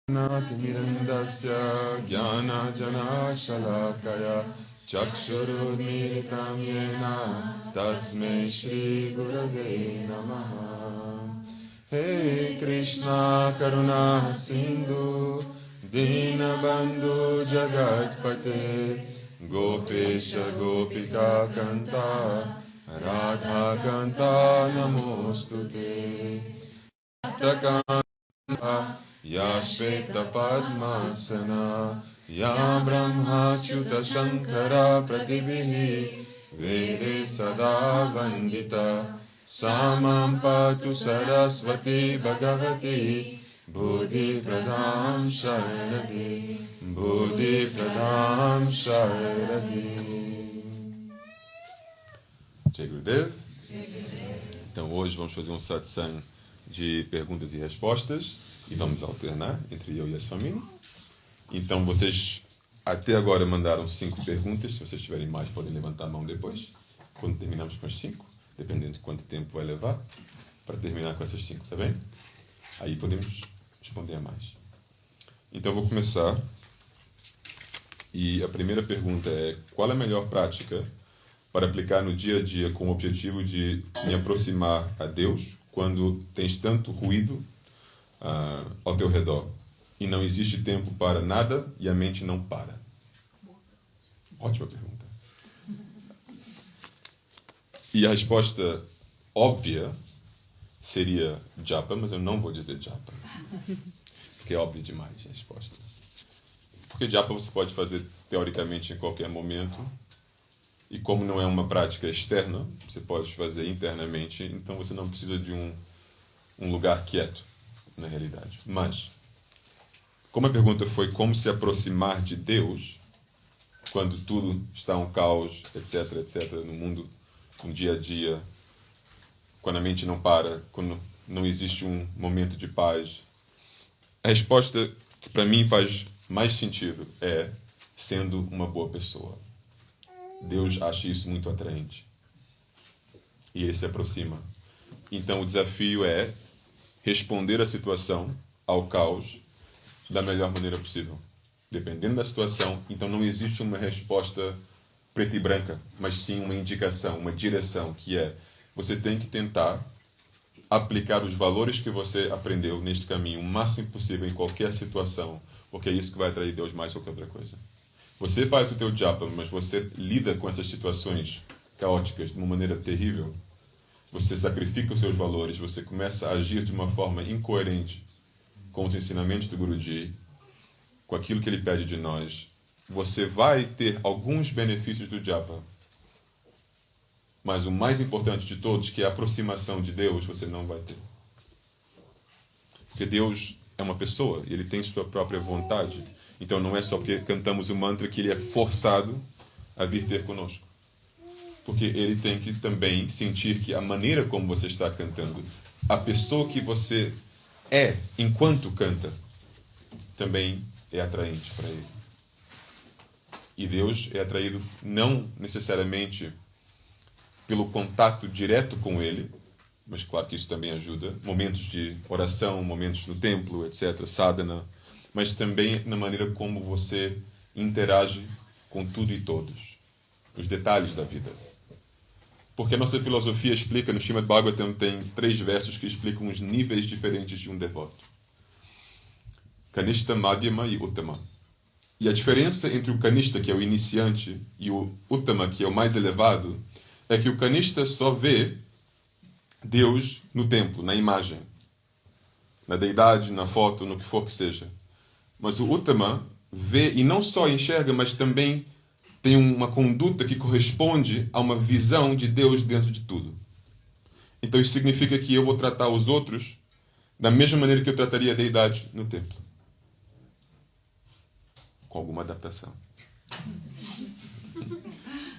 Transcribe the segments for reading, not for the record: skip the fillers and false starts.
Natimirandasya Jnana Shalakaya Chakshurunmilitam Yena Tasmai Shri Gurave Namaha. Hey Krishna Karuna Sindhu Dinabandhu Jagatpate Gopesha Gopika Kanta Radha Kanta Namostute Takanta Ya Shveta Padmasana Ya Brahmachyuta Shankara Pratibhihi Vede Sada Vandita Samam Patu Saraswati Bhagavati Buddhi Pradam Sharati Buddhi Pradam Sharati. Jai Gurudev. Então hoje vamos fazer um satsang de perguntas e respostas e vamos alternar entre eu e a Swamini. Então vocês até agora mandaram 5 perguntas. Se vocês tiverem mais, podem levantar a mão depois, quando terminamos com as 5, dependendo de quanto tempo vai levar para terminar com essas 5, tá bem? Aí podemos responder a mais. Então eu vou começar. E a primeira pergunta é: qual a melhor prática para aplicar no dia a dia com o objetivo de me aproximar a Deus quando tens tanto ruído ao teu redor e não existe tempo para nada e a mente não para? Ótima pergunta. E a resposta óbvia seria japa, mas eu não vou dizer japa, porque é óbvio demais a resposta. Porque japa você pode fazer teoricamente em qualquer momento, e como não é uma prática externa, você pode fazer internamente, então você não precisa de um lugar quieto, na realidade. Mas, como a pergunta foi como se aproximar de Deus quando tudo está um caos, etc, etc, no mundo, no dia a dia, quando a mente não para, quando não existe um momento de paz, a resposta que para mim faz mais sentido é sendo uma boa pessoa. Deus acha isso muito atraente e Ele se aproxima. Então o desafio é responder à situação, ao caos, da melhor maneira possível. Dependendo da situação, então não existe uma resposta preta e branca, mas sim uma indicação, uma direção, que é: você tem que tentar aplicar os valores que você aprendeu neste caminho o máximo possível em qualquer situação, porque é isso que vai atrair Deus mais do que outra coisa. Você faz o teu japa, mas você lida com essas situações caóticas de uma maneira terrível, você sacrifica os seus valores, você começa a agir de uma forma incoerente com os ensinamentos do Guruji, com aquilo que ele pede de nós, você vai ter alguns benefícios do japa, mas o mais importante de todos, que é a aproximação de Deus, você não vai ter. Porque Deus é uma pessoa, e Ele tem sua própria vontade. Então não é só porque cantamos o mantra que Ele é forçado a vir ter conosco. Porque Ele tem que também sentir que a maneira como você está cantando, a pessoa que você é enquanto canta, também é atraente para Ele. E Deus é atraído não necessariamente pelo contato direto com Ele, mas claro que isso também ajuda, momentos de oração, momentos no templo, etc., sadhana, mas também na maneira como você interage com tudo e todos, os detalhes da vida. Porque a nossa filosofia explica, no Srimad Bhagavatam tem 3 versos que explicam os níveis diferentes de um devoto. Kanishta, Madhyama e Uttama. E a diferença entre o Kanishta, que é o iniciante, e o Uttama, que é o mais elevado, é que o Kanishta só vê Deus no templo, na imagem, na deidade, na foto, no que for que seja. Mas o Uttama vê, e não só enxerga, mas também tem uma conduta que corresponde a uma visão de Deus dentro de tudo. Então isso significa que eu vou tratar os outros da mesma maneira que eu trataria a deidade no templo. Com alguma adaptação.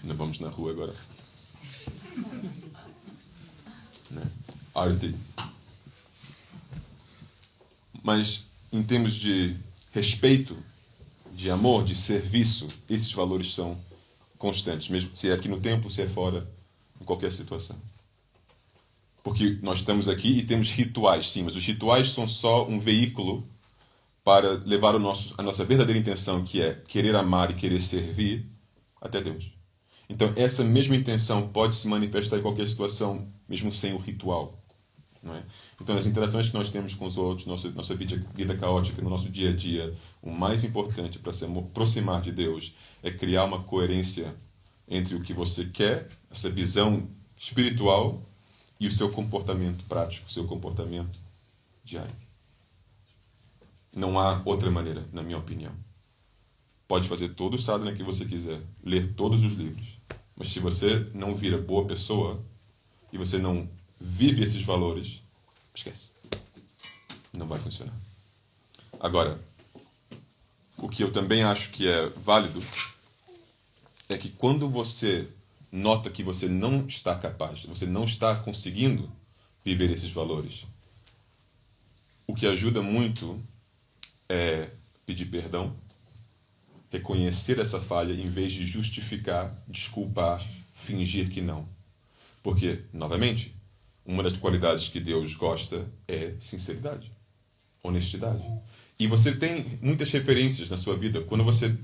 Não vamos na rua agora. Arte. Mas em termos de respeito, de amor, de serviço, esses valores são constantes, mesmo se é aqui no templo, se é fora, em qualquer situação. Porque nós estamos aqui e temos rituais, sim, mas os rituais são só um veículo para levar a nossa verdadeira intenção, que é querer amar e querer servir, até Deus. Então, essa mesma intenção pode se manifestar em qualquer situação, mesmo sem o ritual. Não é? Então, as interações que nós temos com os outros, nossa vida caótica, no nosso dia a dia, o mais importante para se aproximar de Deus é criar uma coerência entre o que você quer, essa visão espiritual, e o seu comportamento prático, o seu comportamento diário. Não há outra maneira, na minha opinião. Pode fazer todo o sadhana que você quiser, ler todos os livros, mas se você não vira boa pessoa e você não vive esses valores, esquece. Não vai funcionar. Agora, o que eu também acho que é válido é que quando você nota que você não está capaz, você não está conseguindo viver esses valores, o que ajuda muito é pedir perdão, reconhecer essa falha em vez de justificar, desculpar, fingir que não. Porque, novamente, uma das qualidades que Deus gosta é sinceridade, honestidade. E você tem muitas referências na sua vida. Quando você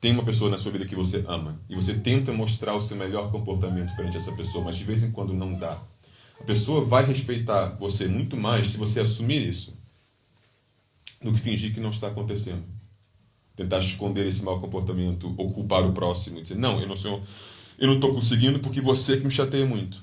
tem uma pessoa na sua vida que você ama e você tenta mostrar o seu melhor comportamento perante essa pessoa, mas de vez em quando não dá, a pessoa vai respeitar você muito mais se você assumir isso do que fingir que não está acontecendo. Tentar esconder esse mau comportamento ou culpar o próximo e dizer, não, eu não estou conseguindo porque você que me chateia muito.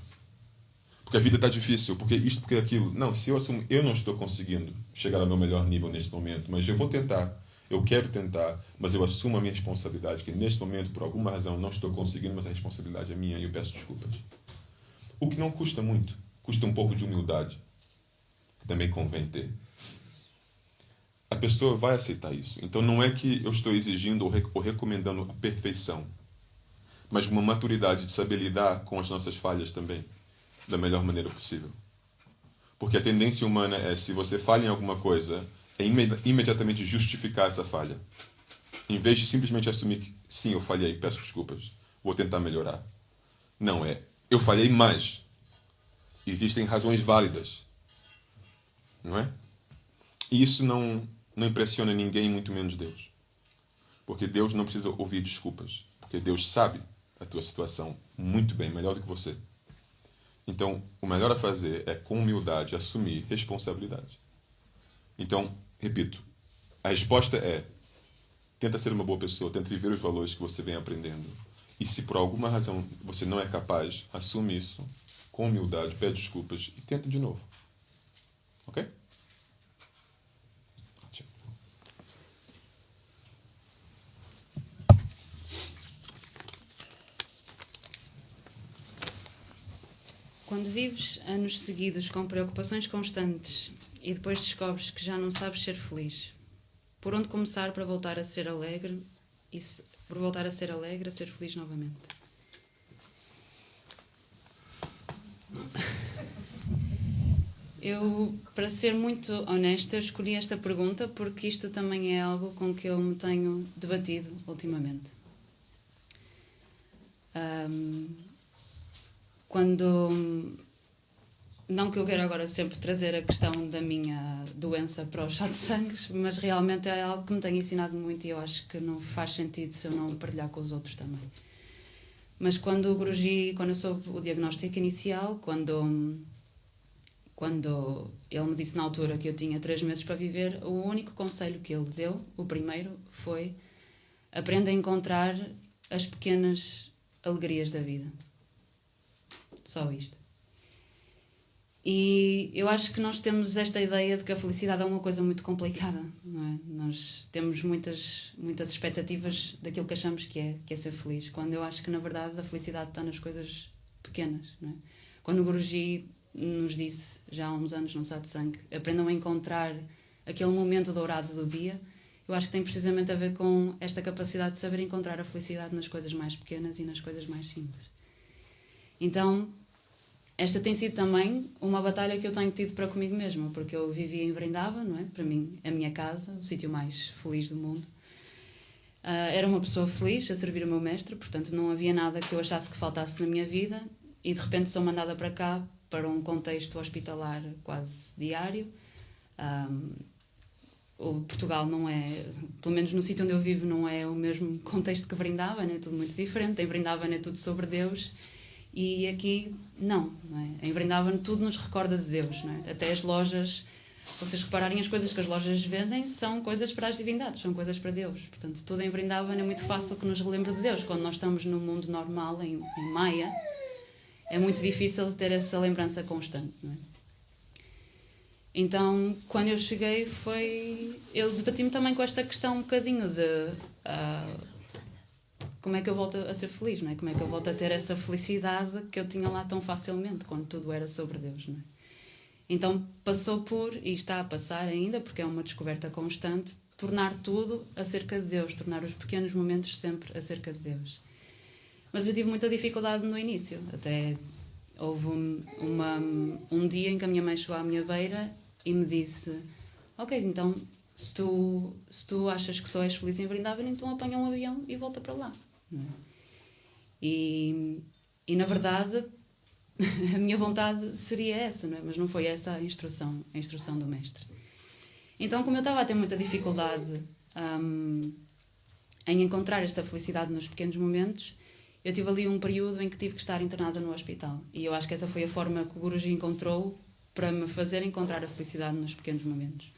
Porque a vida está difícil, porque isto, porque aquilo. Não, se eu assumo, eu não estou conseguindo chegar ao meu melhor nível neste momento, mas eu vou tentar, eu quero tentar, mas eu assumo a minha responsabilidade, que neste momento, por alguma razão, não estou conseguindo, mas a responsabilidade é minha e eu peço desculpas. O que não custa muito, custa um pouco de humildade, que também convém ter. A pessoa vai aceitar isso. Então não é que eu estou exigindo ou recomendando a perfeição, mas uma maturidade de saber lidar com as nossas falhas também, da melhor maneira possível. Porque a tendência humana é, se você falha em alguma coisa, é imediatamente justificar essa falha. Em vez de simplesmente assumir que, sim, eu falhei, peço desculpas, vou tentar melhorar. Não, eu falhei mais. Existem razões válidas. Não é? E isso não impressiona ninguém, muito menos Deus. Porque Deus não precisa ouvir desculpas. Porque Deus sabe a tua situação muito bem, melhor do que você. Então, o melhor a fazer é, com humildade, assumir responsabilidade. Então, repito, a resposta é, tenta ser uma boa pessoa, tenta viver os valores que você vem aprendendo. E se por alguma razão você não é capaz, assume isso, com humildade, pede desculpas e tenta de novo. Ok? Quando vives anos seguidos com preocupações constantes e depois descobres que já não sabes ser feliz, por onde começar para voltar a ser alegre por voltar a ser alegre, a ser feliz novamente? Eu, para ser muito honesta, escolhi esta pergunta porque isto também é algo com que eu me tenho debatido ultimamente. Não que eu queira agora sempre trazer a questão da minha doença para o chá de sangues, mas realmente é algo que me tem ensinado muito e eu acho que não faz sentido se eu não partilhar com os outros também. Mas quando eu soube o diagnóstico inicial, quando ele me disse na altura que eu tinha 3 meses para viver, o único conselho que ele deu, o primeiro, foi: aprenda a encontrar as pequenas alegrias da vida. Só isto. E eu acho que nós temos esta ideia de que a felicidade é uma coisa muito complicada, não é? Nós temos muitas expectativas daquilo que achamos que é ser feliz, quando eu acho que, na verdade, a felicidade está nas coisas pequenas, não é? Quando o Guruji nos disse, já há uns anos no satsang, aprendam a encontrar aquele momento dourado do dia, eu acho que tem precisamente a ver com esta capacidade de saber encontrar a felicidade nas coisas mais pequenas e nas coisas mais simples. Então, esta tem sido também uma batalha que eu tenho tido para comigo mesma, porque eu vivia em Vrindavan, não é? Para mim, a minha casa, o sítio mais feliz do mundo. Era uma pessoa feliz a servir o meu mestre, portanto não havia nada que eu achasse que faltasse na minha vida, e de repente sou mandada para cá, para um contexto hospitalar quase diário, o Portugal não é, pelo menos no sítio onde eu vivo, não é o mesmo contexto que Brindavan, é tudo muito diferente. Em Brindavan é tudo sobre Deus e aqui não é? Em Brindavan tudo nos recorda de Deus, não é? Até as lojas, se vocês repararem, as coisas que as lojas vendem são coisas para as divindades, são coisas para Deus. Portanto, tudo em Brindavan é muito fácil que nos relembre de Deus. Quando nós estamos no mundo normal, em Maia, é muito difícil ter essa lembrança constante, não é? Então, quando eu cheguei, eu debati-me também com esta questão um bocadinho de como é que eu volto a ser feliz, não é? Como é que eu volto a ter essa felicidade que eu tinha lá tão facilmente, quando tudo era sobre Deus, não é? Então, passou por, e está a passar ainda, porque é uma descoberta constante, tornar tudo acerca de Deus, tornar os pequenos momentos sempre acerca de Deus. Mas eu tive muita dificuldade no início, até houve um dia em que a minha mãe chegou à minha beira e me disse: ok, então se tu achas que só és feliz em Brindavan, então apanha um avião e volta para lá, não é? E na verdade a minha vontade seria essa, não é? Mas não foi essa a instrução do mestre. Então, como eu estava a ter muita dificuldade em encontrar esta felicidade nos pequenos momentos, eu tive ali um período em que tive que estar internada no hospital. E eu acho que essa foi a forma que o Guruji encontrou para me fazer encontrar a felicidade nos pequenos momentos.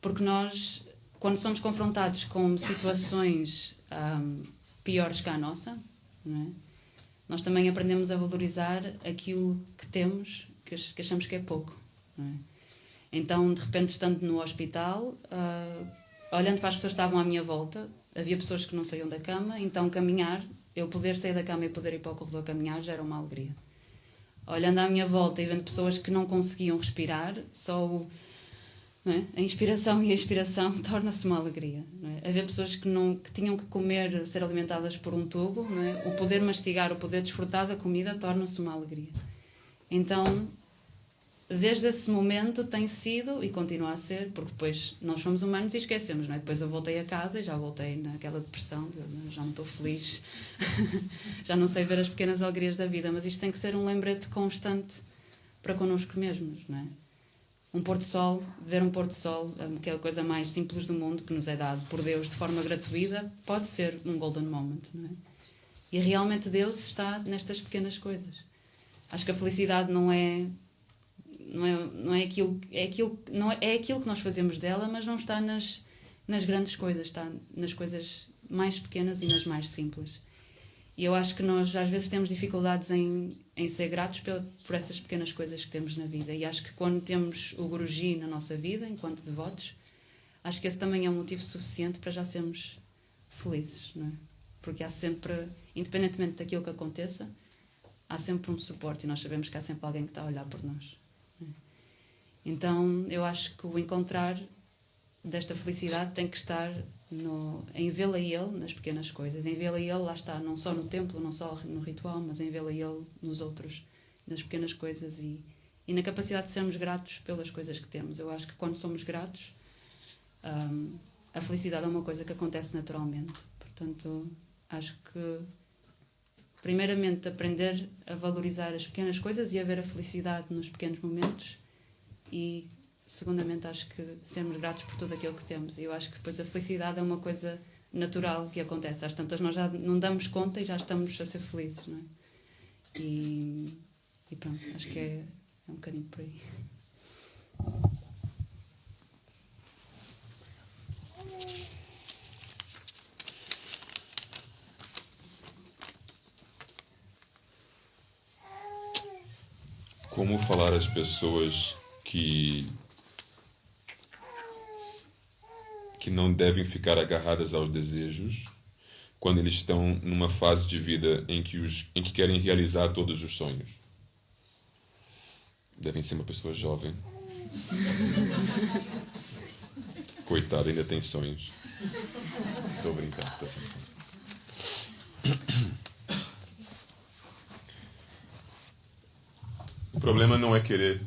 Porque nós, quando somos confrontados com situações piores que a nossa, não é? Nós também aprendemos a valorizar aquilo que temos, que achamos que é pouco, não é? Então, de repente, estando no hospital, olhando para as pessoas que estavam à minha volta, havia pessoas que não saíam da cama, então caminhar, eu poder sair da cama e poder ir para o corredor caminhar já era uma alegria. Olhando à minha volta e vendo pessoas que não conseguiam respirar, só não é? A inspiração e a expiração torna-se uma alegria. Não é? Haver pessoas que tinham que comer, ser alimentadas por um tubo, não é? O poder mastigar, o poder desfrutar da comida torna-se uma alegria. Então, desde esse momento tem sido e continua a ser, porque depois nós somos humanos e esquecemos, não é? Depois eu voltei a casa e já voltei naquela depressão, já não estou feliz, já não sei ver as pequenas alegrias da vida, mas isto tem que ser um lembrete constante para connosco mesmos, não é? Ver um pôr-do-sol, que é a coisa mais simples do mundo, que nos é dado por Deus de forma gratuita, pode ser um golden moment, não é? E realmente Deus está nestas pequenas coisas. Acho que a felicidade não é aquilo que nós fazemos dela, mas não está nas grandes coisas, está nas coisas mais pequenas e nas mais simples. E eu acho que nós às vezes temos dificuldades em ser gratos por essas pequenas coisas que temos na vida. E acho que quando temos o Guruji na nossa vida, enquanto devotos, acho que esse também é um motivo suficiente para já sermos felizes, não é? Porque há sempre, independentemente daquilo que aconteça, há sempre um suporte e nós sabemos que há sempre alguém que está a olhar por nós. Então, eu acho que o encontrar desta felicidade tem que estar em vê-lo a Ele nas pequenas coisas. Em vê-lo a Ele, lá está, não só no templo, não só no ritual, mas em vê-lo a Ele nos outros, nas pequenas coisas e na capacidade de sermos gratos pelas coisas que temos. Eu acho que quando somos gratos, a felicidade é uma coisa que acontece naturalmente. Portanto, acho que primeiramente aprender a valorizar as pequenas coisas e a ver a felicidade nos pequenos momentos e segundamente acho que sermos gratos por tudo aquilo que temos. E eu acho que depois a felicidade é uma coisa natural que acontece. Às tantas nós já não damos conta e já estamos a ser felizes, não é? E pronto, acho que é um bocadinho por aí. Como falar às pessoas que não devem ficar agarradas aos desejos quando eles estão numa fase de vida em que querem realizar todos os sonhos? Devem ser uma pessoa jovem. Coitada, ainda tem sonhos. Estou brincando. O problema não é querer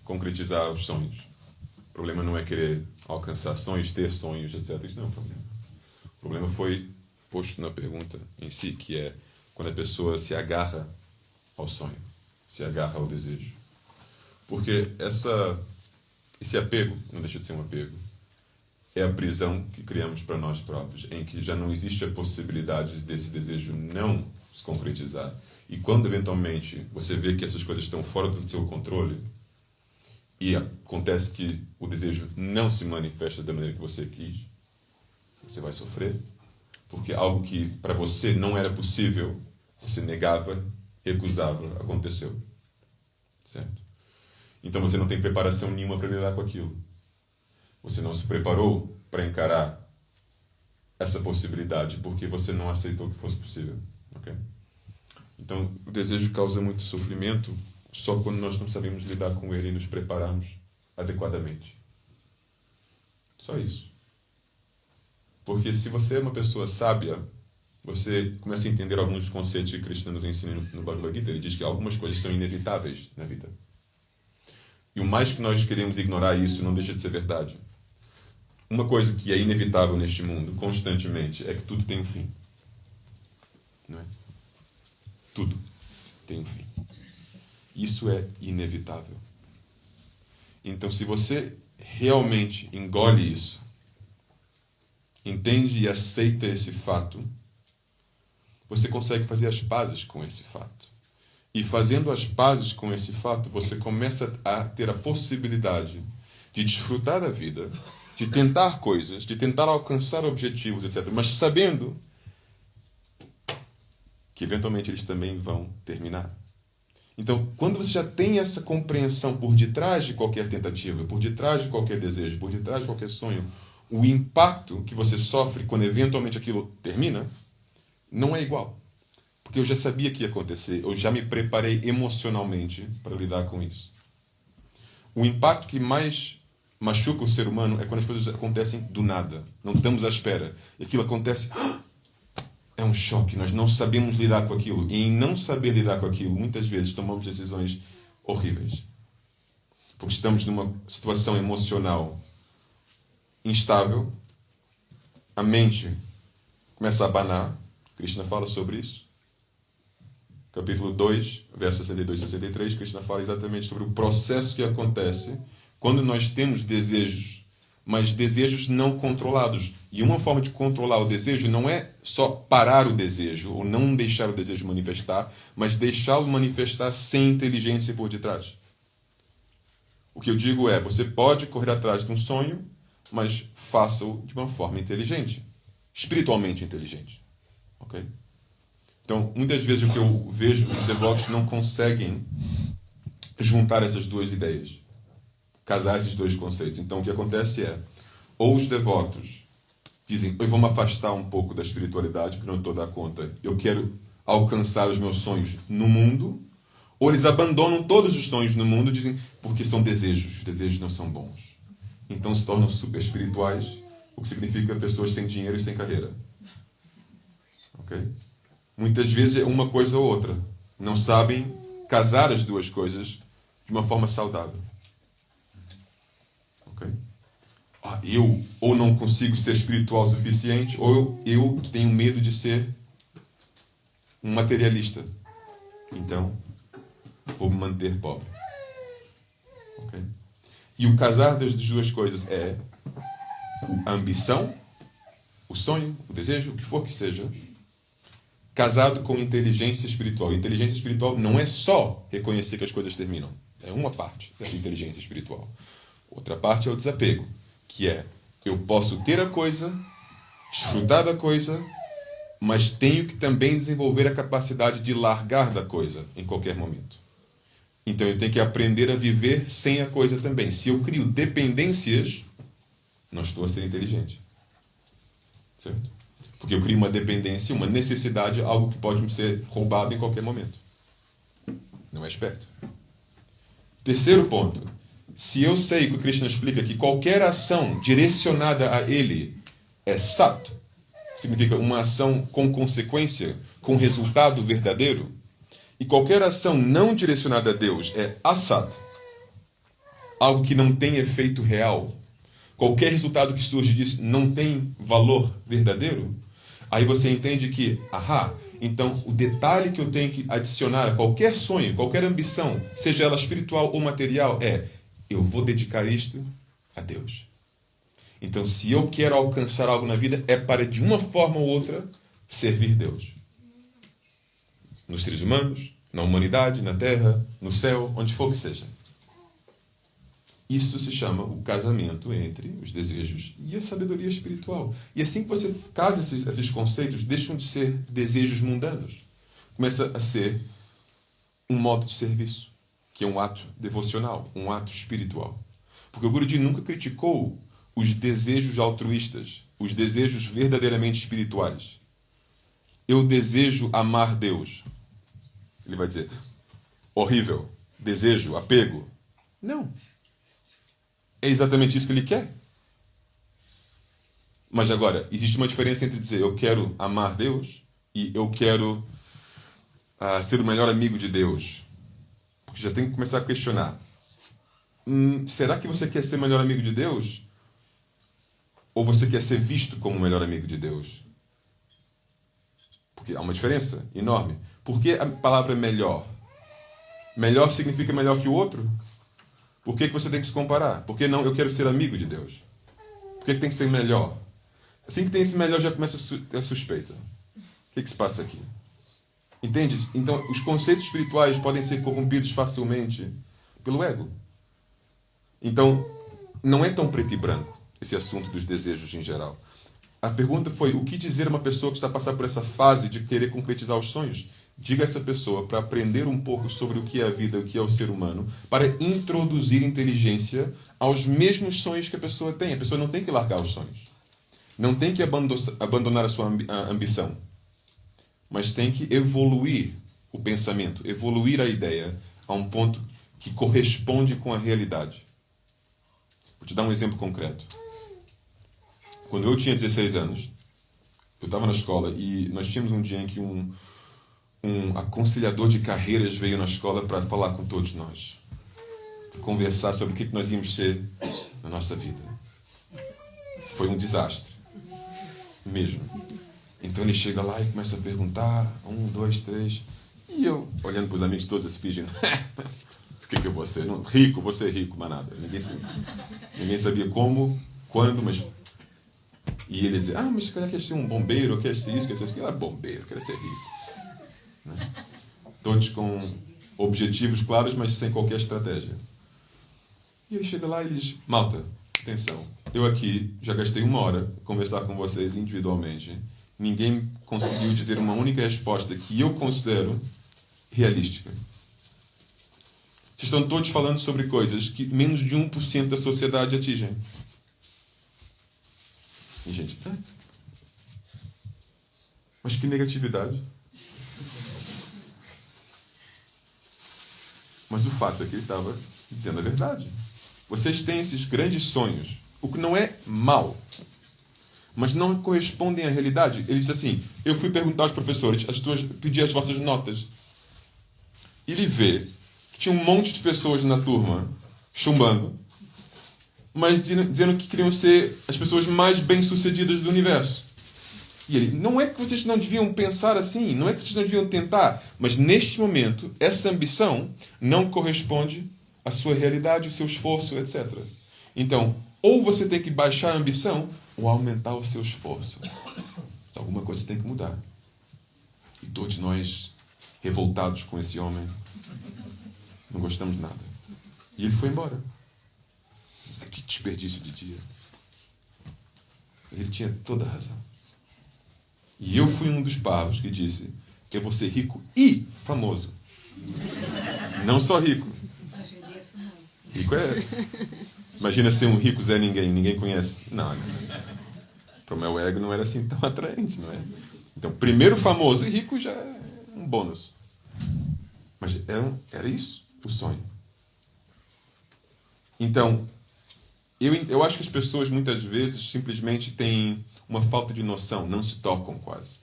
concretizar os sonhos. O problema não é querer alcançar sonhos, ter sonhos, etc. Isso não é um problema. O problema foi posto na pergunta em si, que é quando a pessoa se agarra ao sonho, se agarra ao desejo. Porque esse apego, não deixa de ser um apego, é a prisão que criamos para nós próprios, em que já não existe a possibilidade desse desejo não se concretizar. E quando, eventualmente, você vê que essas coisas estão fora do seu controle e acontece que o desejo não se manifesta da maneira que você quis, você vai sofrer, porque algo que para você não era possível, você negava, recusava, aconteceu. Certo? Então você não tem preparação nenhuma para lidar com aquilo. Você não se preparou para encarar essa possibilidade porque você não aceitou que fosse possível. Okay? Então, o desejo causa muito sofrimento só quando nós não sabemos lidar com ele e nos prepararmos adequadamente. Só isso. Porque se você é uma pessoa sábia, você começa a entender alguns conceitos que Krishna nos ensina no Bhagavad Gita. Ele diz que algumas coisas são inevitáveis na vida. E o mais que nós queremos ignorar isso, não deixa de ser verdade. Uma coisa que é inevitável neste mundo, constantemente, é que tudo tem um fim. Não é? Tudo tem um fim. Isso é inevitável. Então, se você realmente engole isso, entende e aceita esse fato, você consegue fazer as pazes com esse fato. E fazendo as pazes com esse fato, você começa a ter a possibilidade de desfrutar da vida, de tentar coisas, de tentar alcançar objetivos, etc. Mas sabendo que eventualmente eles também vão terminar. Então, quando você já tem essa compreensão por detrás de qualquer tentativa, por detrás de qualquer desejo, por detrás de qualquer sonho, o impacto que você sofre quando eventualmente aquilo termina, não é igual. Porque eu já sabia que ia acontecer, eu já me preparei emocionalmente para lidar com isso. O impacto que mais machuca o ser humano é quando as coisas acontecem do nada. Não estamos à espera. E aquilo acontece, é um choque, nós não sabemos lidar com aquilo. E em não saber lidar com aquilo, muitas vezes tomamos decisões horríveis. Porque estamos numa situação emocional instável, a mente começa a abanar. Krishna fala sobre isso. Capítulo 2, versos 62 e 63, Krishna fala exatamente sobre o processo que acontece quando nós temos desejos, mas desejos não controlados. E uma forma de controlar o desejo não é só parar o desejo, ou não deixar o desejo manifestar, mas deixá-lo manifestar sem inteligência por detrás. O que eu digo é, você pode correr atrás de um sonho, mas faça-o de uma forma inteligente, espiritualmente inteligente. Ok? Então, muitas vezes o que eu vejo, os devotos não conseguem juntar essas duas ideias, casar esses dois conceitos. Então, o que acontece é, ou os devotos dizem, eu vou me afastar um pouco da espiritualidade, porque não estou a dar conta, eu quero alcançar os meus sonhos no mundo, ou eles abandonam todos os sonhos no mundo, dizem, porque são desejos, os desejos não são bons. Então se tornam super espirituais, o que significa pessoas sem dinheiro e sem carreira. Ok? Muitas vezes é uma coisa ou outra. Não sabem casar as duas coisas de uma forma saudável. Ok? Eu ou não consigo ser espiritual o suficiente, ou eu tenho medo de ser um materialista. Então, vou me manter pobre. Ok? E o casar das duas coisas é a ambição, o sonho, o desejo, o que for que seja, casado com inteligência espiritual. Inteligência espiritual não é só reconhecer que as coisas terminam. É uma parte dessa inteligência espiritual. Outra parte é o desapego, que é, eu posso ter a coisa, desfrutar da coisa, mas tenho que também desenvolver a capacidade de largar da coisa em qualquer momento. Então eu tenho que aprender a viver sem a coisa também. Se eu crio dependências, não estou a ser inteligente. Certo? Porque eu crio uma dependência, uma necessidade, algo que pode me ser roubado em qualquer momento. Não é esperto. Terceiro ponto. Se eu sei que o Krishna explica que qualquer ação direcionada a ele é sat, significa uma ação com consequência, com resultado verdadeiro, e qualquer ação não direcionada a Deus é asat, algo que não tem efeito real, qualquer resultado que surge disso não tem valor verdadeiro, aí você entende que, então o detalhe que eu tenho que adicionar a qualquer sonho, qualquer ambição, seja ela espiritual ou material, é, eu vou dedicar isto a Deus. Então, se eu quero alcançar algo na vida, é para, de uma forma ou outra, servir Deus. Nos seres humanos, na humanidade, na terra, no céu, onde for que seja. Isso se chama o casamento entre os desejos e a sabedoria espiritual. E assim que você casa esses conceitos, deixam de ser desejos mundanos. Começa a ser um modo de serviço, que é um ato devocional, um ato espiritual. Porque o Guruji nunca criticou os desejos altruístas, os desejos verdadeiramente espirituais. Eu desejo amar Deus. Ele vai dizer, horrível, desejo, apego. Não. É exatamente isso que ele quer. Mas agora, existe uma diferença entre dizer eu quero amar Deus e eu quero ser o melhor amigo de Deus. Porque já tem que começar a questionar. Será que você quer ser o melhor amigo de Deus? Ou você quer ser visto como o melhor amigo de Deus? Porque há uma diferença enorme. Por que a palavra melhor? Melhor significa melhor que o outro? Por que você tem que se comparar? Por que não eu quero ser amigo de Deus? Por que tem que ser melhor? Assim que tem esse melhor já começa a suspeita. O que se passa aqui? Entende? Então, os conceitos espirituais podem ser corrompidos facilmente pelo ego. Então, não é tão preto e branco esse assunto dos desejos em geral. A pergunta foi, o que dizer a uma pessoa que está passando por essa fase de querer concretizar os sonhos? Diga a essa pessoa para aprender um pouco sobre o que é a vida, o que é o ser humano, para introduzir inteligência aos mesmos sonhos que a pessoa tem. A pessoa não tem que largar os sonhos. Não tem que abandonar a sua ambição. Mas tem que evoluir o pensamento, evoluir a ideia a um ponto que corresponde com a realidade. Vou te dar um exemplo concreto. Quando eu tinha 16 anos, eu estava na escola e nós tínhamos um dia em que um aconselhador de carreiras veio na escola para falar com todos nós. Conversar sobre o que nós íamos ser na nossa vida. Foi um desastre. Mesmo. Então ele chega lá e começa a perguntar, 1, 2, 3. E eu, olhando para os amigos todos, fingindo, o que eu vou ser? Não, rico, vou ser rico, mas nada. Ninguém sabia como, quando, mas... E ele dizia, mas se calhar quer ser um bombeiro, quer ser isso, quer ser isso. Ah, bombeiro, quer ser rico. Né? Todos com objetivos claros, mas sem qualquer estratégia. E ele chega lá e diz, malta, atenção, eu aqui já gastei 1 hora conversar com vocês individualmente. Ninguém conseguiu dizer uma única resposta que eu considero realística. Vocês estão todos falando sobre coisas que menos de 1% da sociedade atingem. E gente, mas que negatividade. Mas o fato é que ele estava dizendo a verdade. Vocês têm esses grandes sonhos, o que não é mal, mas não correspondem à realidade. Ele disse assim, eu fui perguntar aos professores, pedir as vossas notas. E ele vê que tinha um monte de pessoas na turma chumbando, mas dizendo que queriam ser as pessoas mais bem-sucedidas do universo. E ele, não é que vocês não deviam pensar assim, não é que vocês não deviam tentar, mas neste momento, essa ambição não corresponde à sua realidade, ao seu esforço, etc. Então, ou você tem que baixar a ambição, ou aumentar o seu esforço. Mas alguma coisa tem que mudar. E todos nós, revoltados com esse homem, não gostamos de nada. E ele foi embora. Que desperdício de dia. Mas ele tinha toda a razão. E eu fui um dos parvos que disse que eu vou ser rico e famoso. Não só rico. Rico é... Imagina ser um rico Zé Ninguém, ninguém conhece. Não. Para o meu ego não era assim tão atraente, não é? Então, primeiro famoso e rico já é um bônus. Mas era isso, o sonho. Então, eu acho que as pessoas muitas vezes simplesmente têm uma falta de noção, não se tocam quase.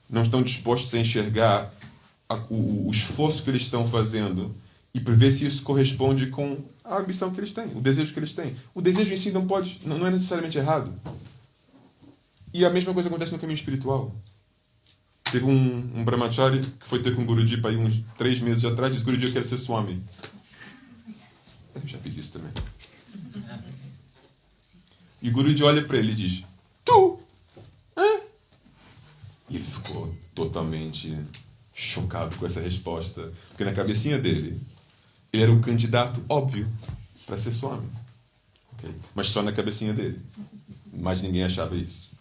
Não estão dispostos a enxergar o esforço que eles estão fazendo e para ver se isso corresponde com a ambição que eles têm, o desejo que eles têm. O desejo em si não é necessariamente errado. E a mesma coisa acontece no caminho espiritual. Teve um brahmachari que foi ter com o Guruji para uns 3 meses atrás, disse, Guruji, eu quero ser Swami. Eu já fiz isso também. E o Guruji olha para ele e diz, tu? Hã? E ele ficou totalmente chocado com essa resposta, porque na cabecinha dele, ele era o candidato óbvio para ser Swami. Okay? Mas só na cabecinha dele. Mas ninguém achava isso.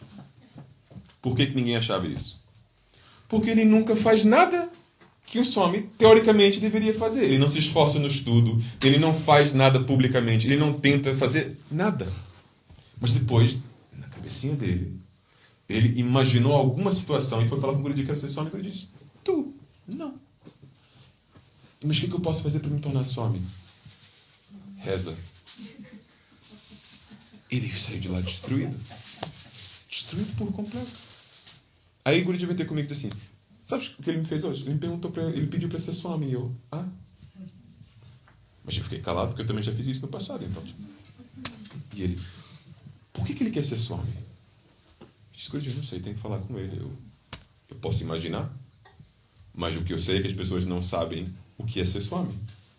Por que ninguém achava isso? Porque ele nunca faz nada que um Swami, teoricamente, deveria fazer. Ele não se esforça no estudo, ele não faz nada publicamente, ele não tenta fazer nada. Mas depois, na cabecinha dele, ele imaginou alguma situação e foi falar com o Guruji, quero ser Swami, e o Guruji disse, tu? Não. Mas o que eu posso fazer para me tornar Swami? Reza. Ele saiu de lá destruído. Destruído por completo. Aí o Guruji veio ter comigo e disse assim, sabes o que ele me fez hoje? Ele me perguntou, ele pediu para ser Swami. E eu, Mas eu fiquei calado porque eu também já fiz isso no passado. Então, E ele, por que ele quer ser Swami? Eu disse, Guruji, eu não sei, tem que falar com ele. Eu posso imaginar. Mas o que eu sei é que as pessoas não sabem o que é ser Swami.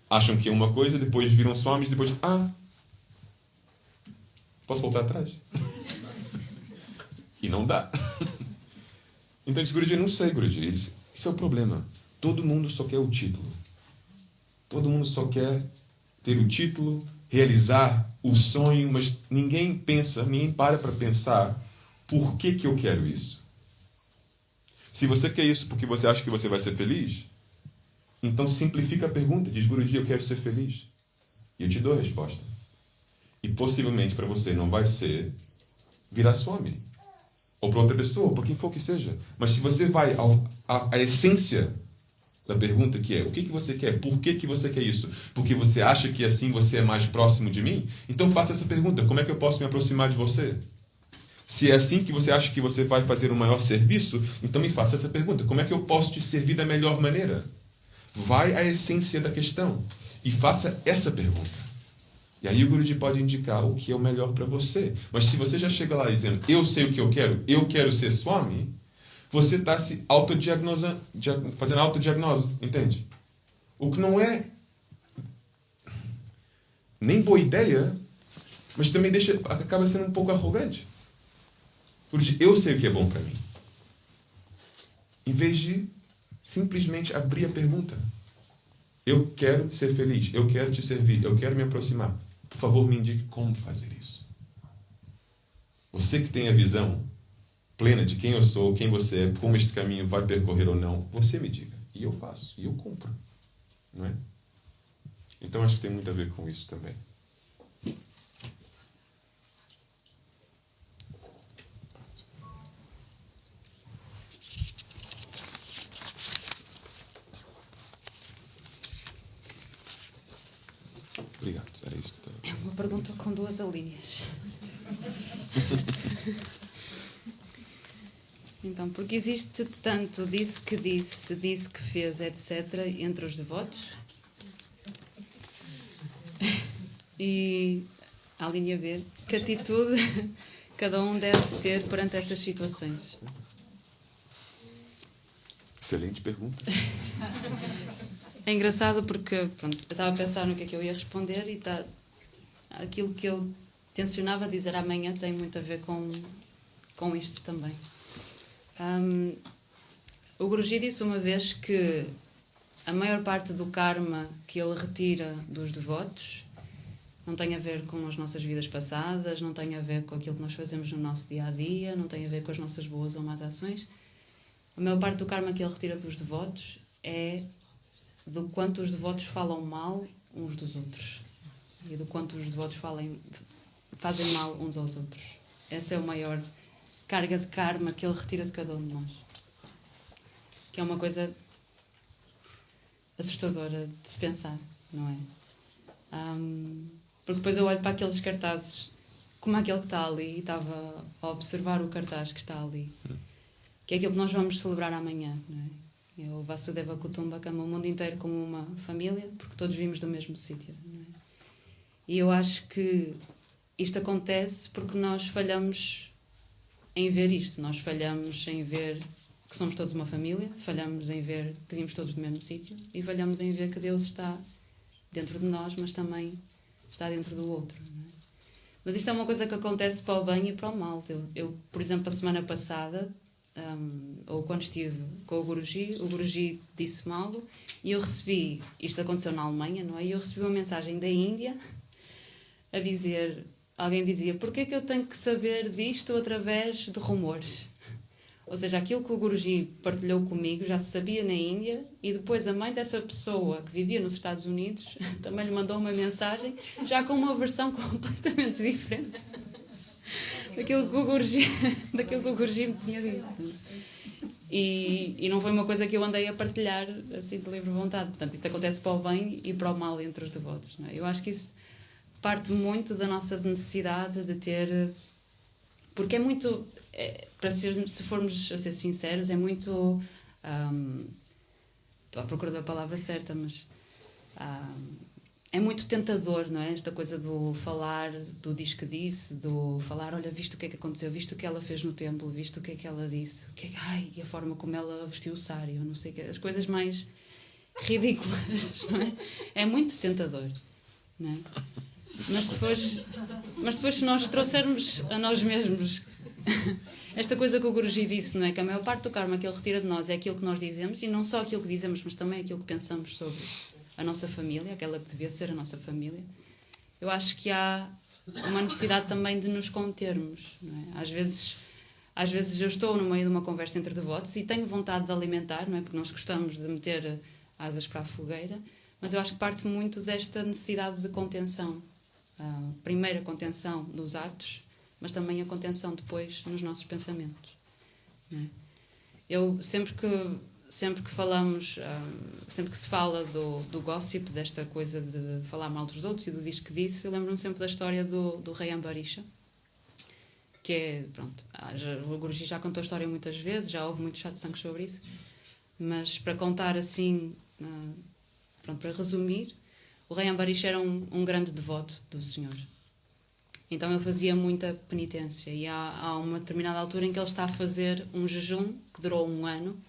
Acham que é uma coisa, depois viram Swamis, depois, posso voltar atrás? E não dá. Então eu disse, Guruji, eu não sei, Guruji. Ele disse, esse é o problema. Todo mundo só quer o título. Todo mundo só quer ter o título, realizar o sonho, mas ninguém para pensar por que eu quero isso. Se você quer isso porque você acha que você vai ser feliz, então simplifica a pergunta. Diz, Guruji, eu quero ser feliz. E eu te dou a resposta. E possivelmente para você não vai ser virar Swami. Ou para outra pessoa, ou para quem for que seja. Mas se você vai à essência da pergunta, que é, o que você quer? Por que você quer isso? Porque você acha que assim você é mais próximo de mim? Então faça essa pergunta. Como é que eu posso me aproximar de você? Se é assim que você acha que você vai fazer um maior serviço, então me faça essa pergunta. Como é que eu posso te servir da melhor maneira? Vai à essência da questão e faça essa pergunta. E aí o Guruji pode indicar o que é o melhor para você. Mas se você já chega lá dizendo, eu sei o que eu quero ser Swami, você está se autodiagnosando, fazendo autodiagnose, entende? O que não é nem boa ideia, mas também acaba sendo um pouco arrogante. Guruji, eu sei o que é bom para mim. Em vez de simplesmente abrir a pergunta. Eu quero ser feliz, eu quero te servir, eu quero me aproximar. Por favor, me indique como fazer isso. Você que tem a visão plena de quem eu sou, quem você é, como este caminho vai percorrer ou não, você me diga. E eu faço, e eu cumpro. Não é? Então acho que tem muito a ver com isso também. Obrigado, era isso que estava. É uma pergunta com duas alíneas. Então, porque existe tanto disse que fez, etc., entre os devotos? E a linha B, que atitude cada um deve ter perante essas situações? Excelente pergunta. É engraçado porque, pronto, eu estava a pensar no que é que eu ia responder e aquilo que eu tencionava dizer amanhã tem muito a ver com isto também. O Guruji disse uma vez que a maior parte do karma que ele retira dos devotos não tem a ver com as nossas vidas passadas, não tem a ver com aquilo que nós fazemos no nosso dia-a-dia, não tem a ver com as nossas boas ou más ações. A maior parte do karma que ele retira dos devotos é do quanto os devotos falam mal uns dos outros e do quanto os devotos fazem mal uns aos outros. Essa é a maior carga de karma que ele retira de cada um de nós. Que é uma coisa assustadora de se pensar, não é? Porque depois eu olho para aqueles cartazes, como aquele que está ali, e estava a observar o cartaz que está ali, que é aquilo que nós vamos celebrar amanhã, não é? É o Vasudeva Kutumbakam, o mundo inteiro como uma família, porque todos vimos do mesmo sítio, não é? E eu acho que isto acontece porque nós falhamos em ver isto, nós falhamos em ver que somos todos uma família, falhamos em ver que vimos todos do mesmo sítio e falhamos em ver que Deus está dentro de nós, mas também está dentro do outro, não é? Mas isto é uma coisa que acontece para o bem e para o mal. Eu por exemplo, a semana passada, ou quando estive com o Guruji disse-me algo e eu recebi, isto aconteceu na Alemanha, não é? E eu recebi uma mensagem da Índia a dizer, alguém dizia, porquê é que eu tenho que saber disto através de rumores? Ou seja, aquilo que o Guruji partilhou comigo já se sabia na Índia e depois a mãe dessa pessoa que vivia nos Estados Unidos também lhe mandou uma mensagem já com uma versão completamente diferente daquilo que o Guruji me tinha dito. E não foi uma coisa que eu andei a partilhar assim de livre vontade. Portanto, isto acontece para o bem e para o mal entre os devotos. Não é? Eu acho que isso parte muito da nossa necessidade de ter... Porque é muito... se formos a ser sinceros, é muito... estou à procura da palavra certa, mas... é muito tentador, não é? Esta coisa do falar, do diz que disse, do falar, olha, visto o que é que aconteceu, visto o que ela fez no templo, visto o que é que ela disse, e a forma como ela vestiu o sário, não sei o que, as coisas mais ridículas, não é? É muito tentador, não é? Mas depois se nós trouxermos a nós mesmos esta coisa que o Guruji disse, não é? Que a maior parte do karma que ele retira de nós é aquilo que nós dizemos, e não só aquilo que dizemos, mas também aquilo que pensamos sobre a nossa família, aquela que devia ser a nossa família. Eu acho que há uma necessidade também de nos contermos, não é? Às vezes eu estou no meio de uma conversa entre devotos e tenho vontade de alimentar, não é? Porque nós gostamos de meter asas para a fogueira, mas eu acho que parte muito desta necessidade de contenção. Primeiro a contenção nos atos, mas também a contenção depois nos nossos pensamentos, não é? Eu sempre que falamos, sempre que se fala do gossip, desta coisa de falar mal dos outros e do diz que disse, eu lembro-me sempre da história do rei Ambarisha, que é, pronto, o Guruji já contou a história muitas vezes, já houve muitos satsangs sobre isso, mas para contar assim, pronto, para resumir, o rei Ambarisha era um grande devoto do Senhor. Então ele fazia muita penitência e há uma determinada altura em que ele está a fazer um jejum que durou 1 ano,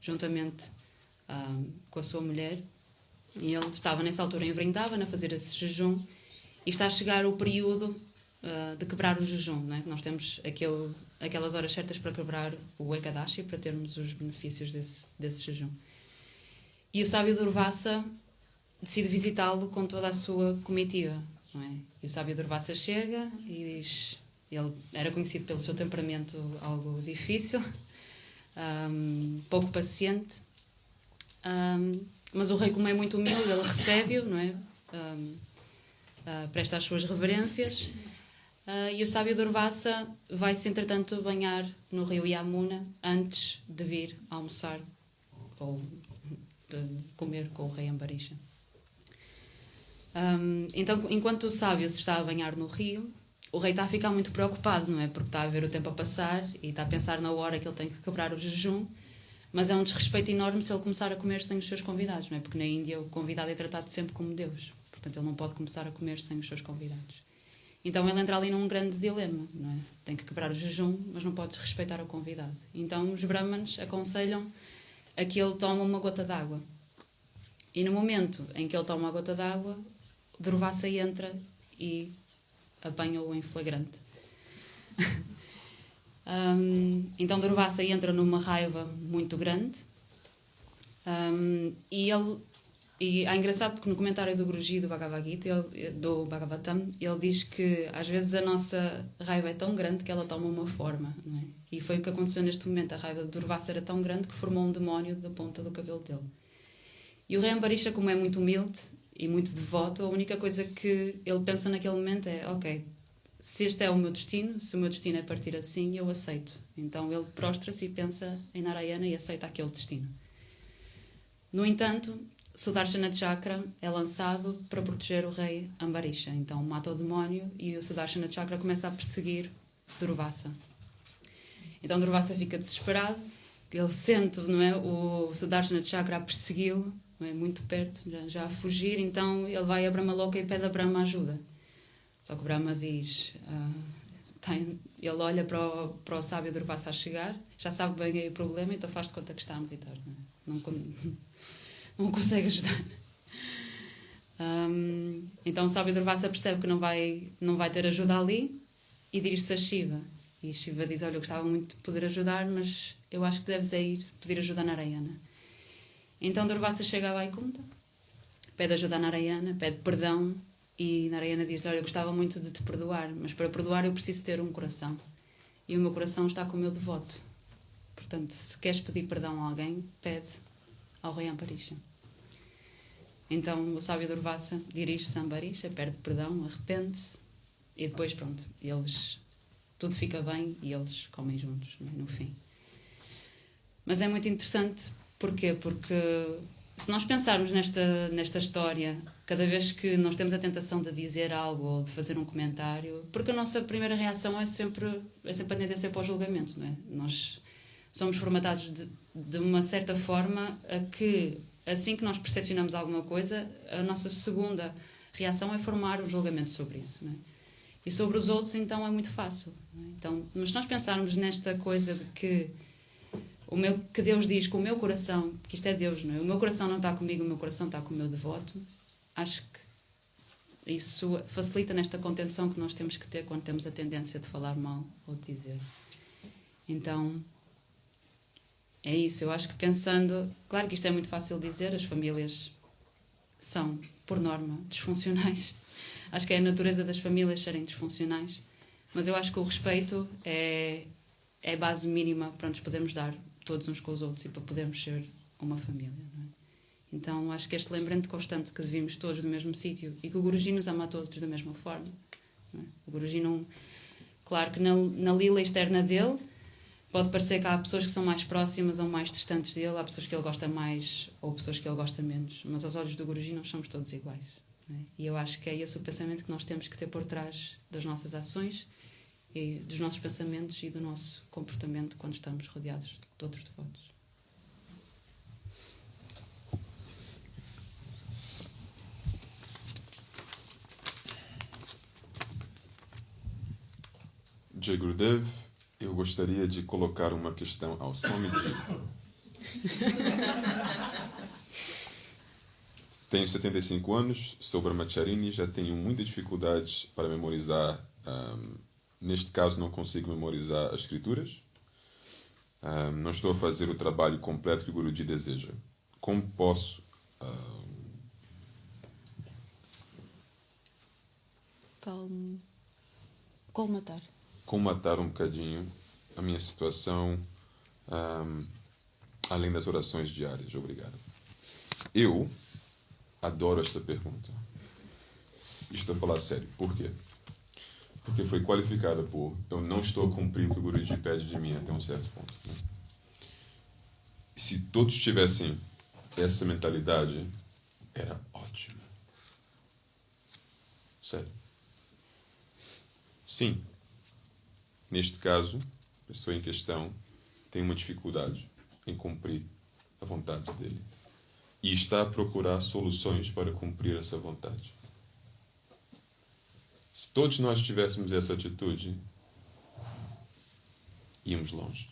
juntamente com a sua mulher, e ele estava nessa altura em Vrindavan a fazer esse jejum e está a chegar o período de quebrar o jejum, não é? Nós temos aquelas horas certas para quebrar o Ekadashi, para termos os benefícios desse jejum. E o sábio Durvasa decide visitá-lo com toda a sua comitiva, não é? E o sábio Durvasa chega e diz... Ele era conhecido pelo seu temperamento algo difícil, pouco paciente, mas o rei, como é muito humilde, ele recebe-o, não é? Presta as suas reverências, e o sábio Durvasa vai-se entretanto banhar no rio Yamuna antes de vir almoçar ou de comer com o rei Ambarisha. Então, enquanto o sábio se está a banhar no rio, o rei está a ficar muito preocupado, não é? Porque está a ver o tempo a passar e está a pensar na hora que ele tem que quebrar o jejum, mas é um desrespeito enorme se ele começar a comer sem os seus convidados, não é? Porque na Índia o convidado é tratado sempre como Deus, portanto ele não pode começar a comer sem os seus convidados. Então ele entra ali num grande dilema, não é? Tem que quebrar o jejum, mas não pode desrespeitar o convidado. Então os brahmanes aconselham a que ele tome uma gota d'água. E no momento em que ele toma a gota d'água, Durvasa entra e apanha-o em flagrante. Então Durvasa entra numa raiva muito grande, e é engraçado porque no comentário do Guruji do Bhagavad Gita, do Bhagavatam, ele diz que às vezes a nossa raiva é tão grande que ela toma uma forma, não é? E foi o que aconteceu neste momento. A raiva de Durvasa era tão grande que formou um demónio da ponta do cabelo dele. E o rei Ambarisha, como é muito humilde e muito devoto, a única coisa que ele pensa naquele momento é: ok, se este é o meu destino, se o meu destino é partir assim, eu aceito. Então ele prostra-se e pensa em Narayana e aceita aquele destino. No entanto, Sudarshana Chakra é lançado para proteger o rei Ambarisha. Então mata o demónio e o Sudarshana Chakra começa a perseguir Durvasa. Então Durvasa fica desesperado, ele sente, não é, o Sudarshana Chakra a persegui-lo, não é, muito perto, já a fugir. Então ele vai a Brahmaloka e pede a Brahma ajuda. Só que Brahma diz... ele olha para o sábio Durvasa a chegar, já sabe bem aí o problema, então faz de conta que está a meditar. Não consegue ajudar. Então o sábio Durvasa percebe que não vai ter ajuda ali e dirige-se a Shiva. E Shiva diz, olha, eu gostava muito de poder ajudar, mas eu acho que deves ir pedir ajuda a Narayana. Então Durvasa chega a Vaikunta, pede ajuda a Narayana, pede perdão, e Narayana diz-lhe, olha, eu gostava muito de te perdoar, mas para perdoar eu preciso ter um coração. E o meu coração está com o meu devoto. Portanto, se queres pedir perdão a alguém, pede ao rei Ambarisha. Então o sábio Durvasa dirige-se a Ambarisha, pede perdão, arrepende-se, e depois, pronto, tudo fica bem e eles comem juntos, no fim. Mas é muito interessante, porquê? Porque se nós pensarmos nesta história, cada vez que nós temos a tentação de dizer algo ou de fazer um comentário, porque a nossa primeira reação é sempre a tendência para o julgamento, não é? Nós somos formatados de uma certa forma a que, assim que nós percepcionamos alguma coisa, a nossa segunda reação é formar um julgamento sobre isso, não é? E sobre os outros, então, é muito fácil, não é? Então, mas se nós pensarmos nesta coisa de que Deus diz que o meu coração, que isto é Deus, não é? O meu coração não está comigo, o meu coração está com o meu devoto, acho que isso facilita nesta contenção que nós temos que ter quando temos a tendência de falar mal ou de dizer. Então, é isso. Eu acho que pensando... Claro que isto é muito fácil de dizer, as famílias são, por norma, disfuncionais. Acho que é a natureza das famílias serem disfuncionais. Mas eu acho que o respeito é a base mínima para nos podermos dar todos uns com os outros e para podermos ser uma família, não é? Então, acho que este lembrante constante que vivemos todos do mesmo sítio e que o Guruji nos ama a todos da mesma forma, não é? O Guruji não... Claro que na lila externa dele pode parecer que há pessoas que são mais próximas ou mais distantes dele, há pessoas que ele gosta mais ou pessoas que ele gosta menos, mas aos olhos do Guruji nós somos todos iguais, não é? E eu acho que é esse o pensamento que nós temos que ter por trás das nossas ações e dos nossos pensamentos e do nosso comportamento quando estamos rodeados de outros devotos. Jai Gurudev, eu gostaria de colocar uma questão ao Swamiji. Tenho 75 anos, sou brahmacharini, já tenho muitas dificuldades para memorizar. Neste caso, não consigo memorizar as escrituras. Não estou a fazer o trabalho completo que o Guruji deseja. Como posso colmatar um bocadinho a minha situação, além das orações diárias? Obrigado. Eu adoro esta pergunta. Estou a falar sério. Por quê? Porque foi qualificada por eu não estou a cumprir o que o Guruji pede de mim até um certo ponto, né? Se todos tivessem essa mentalidade, era ótimo. Sério. Sim. Neste caso, a pessoa em questão tem uma dificuldade em cumprir a vontade dele e está a procurar soluções para cumprir essa vontade. Se todos nós tivéssemos essa atitude, íamos longe.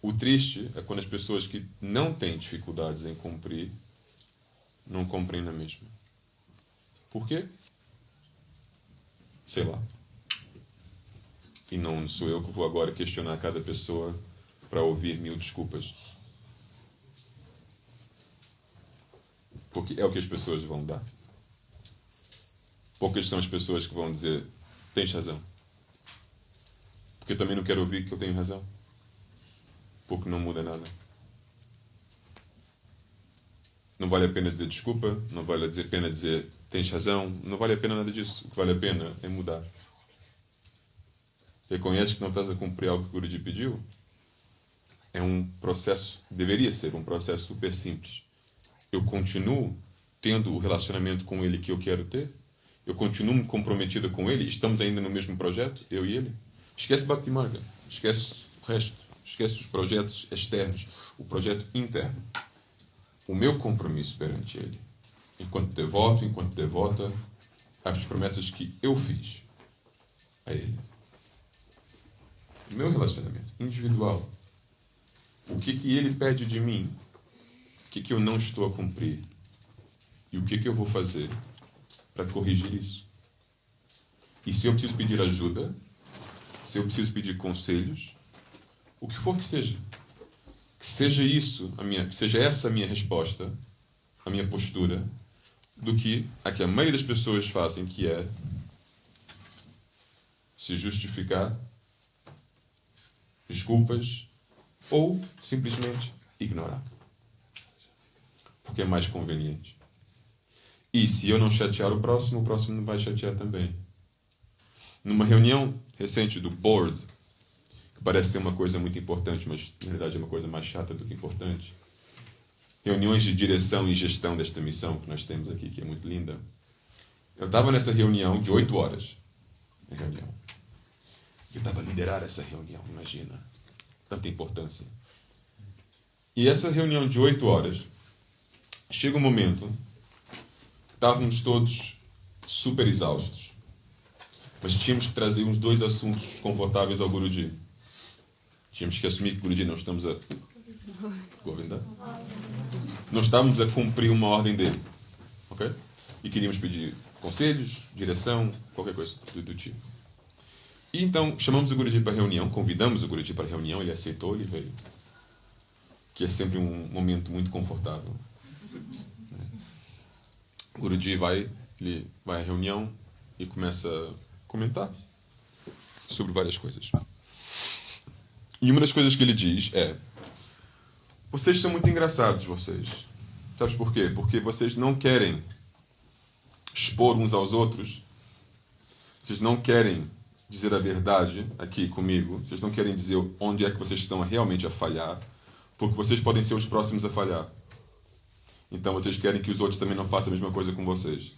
O triste é quando as pessoas que não têm dificuldades em cumprir, não cumprem na mesma. Por quê? Sei lá. E não sou eu que vou agora questionar cada pessoa para ouvir 1000 desculpas. Porque é o que as pessoas vão dar. Poucas são as pessoas que vão dizer, tens razão. Porque eu também não quero ouvir que eu tenho razão. Porque não muda nada. Não vale a pena dizer desculpa, não vale a pena dizer tens razão, não vale a pena nada disso. O que vale a pena é mudar. Reconheces que não estás a cumprir algo que o Guruji pediu? É um processo, deveria ser um processo super simples. Eu continuo tendo o relacionamento com ele que eu quero ter? Eu continuo comprometido com ele? Estamos ainda no mesmo projeto, eu e ele? Esquece Bhakti Marga, esquece o resto, esquece os projetos externos, o projeto interno. O meu compromisso perante ele, enquanto devoto, enquanto devota, as promessas que eu fiz a ele. O meu relacionamento individual. O que ele pede de mim? O que eu não estou a cumprir? E o que eu vou fazer para corrigir isso? E se eu preciso pedir ajuda, se eu preciso pedir conselhos, o que for que seja isso, que seja essa a minha resposta, a minha postura, do que a que a maioria das pessoas fazem, que é se justificar, desculpas, ou simplesmente ignorar. Porque é mais conveniente. E se eu não chatear o próximo não vai chatear também. Numa reunião recente do board, que parece ser uma coisa muito importante, mas na realidade é uma coisa mais chata do que importante, reuniões de direção e gestão desta missão que nós temos aqui, que é muito linda. Eu estava nessa reunião de 8 horas. Eu estava a liderar essa reunião, imagina. Tanta importância. E essa reunião de 8 horas, chega um momento, estávamos todos super exaustos, mas tínhamos que trazer uns 2 assuntos desconfortáveis ao Guruji. Tínhamos que assumir que Guruji não estamos a... Govinda? Não estávamos a cumprir uma ordem dele. Ok? E queríamos pedir conselhos, direção, qualquer coisa do tipo. E então chamamos o Guruji para a reunião, convidamos o Guruji para a reunião, ele aceitou, ele veio. Que é sempre um momento muito confortável. O Guruji ele vai à reunião e começa a comentar sobre várias coisas. E uma das coisas que ele diz é: vocês são muito engraçados, vocês. Sabes por quê? Porque vocês não querem expor uns aos outros. Vocês não querem dizer a verdade aqui comigo. Vocês não querem dizer onde é que vocês estão realmente a falhar. Porque vocês podem ser os próximos a falhar. Então vocês querem que os outros também não façam a mesma coisa com vocês.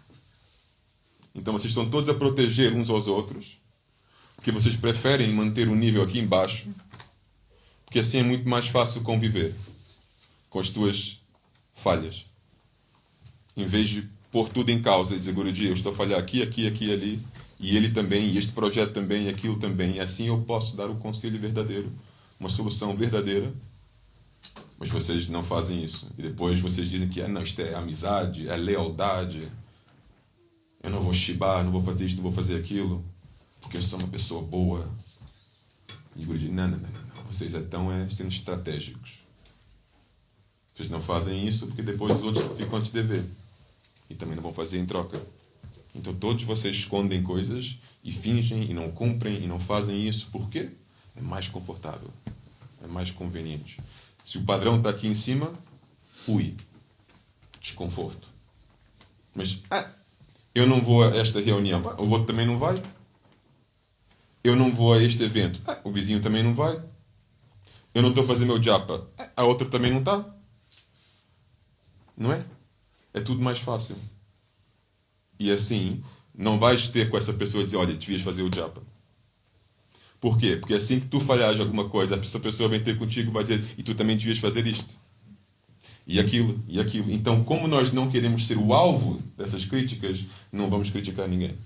Então vocês estão todos a proteger uns aos outros. Porque vocês preferem manter o nível aqui embaixo. Porque assim é muito mais fácil conviver com as tuas falhas. Em vez de pôr tudo em causa e dizer: Guruji, eu estou a falhar aqui, aqui, aqui, ali. E ele também, e este projeto também, e aquilo também. E assim eu posso dar o conselho verdadeiro. Uma solução verdadeira. Mas vocês não fazem isso. E depois vocês dizem que não, isto é amizade, é lealdade. Eu não vou chibar, não vou fazer isto, não vou fazer aquilo. Porque eu sou uma pessoa boa. E o Guruji, não. Vocês estão sendo estratégicos. Vocês não fazem isso porque depois os outros ficam a te dever. E também não vão fazer em troca. Então todos vocês escondem coisas e fingem e não cumprem e não fazem isso. Por quê? É mais confortável. É mais conveniente. Se o padrão está aqui em cima, desconforto. Mas, eu não vou a esta reunião. O outro também não vai. Eu não vou a este evento. O vizinho também não vai. Eu não estou a fazer meu japa. A outra também não está. Não é? É tudo mais fácil. E assim, não vais ter com essa pessoa dizer: olha, devias fazer o japa. Por quê? Porque assim que tu falhares alguma coisa, essa pessoa vem ter contigo e vai dizer: e tu também devias fazer isto. E aquilo, e aquilo. Então, como nós não queremos ser o alvo dessas críticas, não vamos criticar ninguém.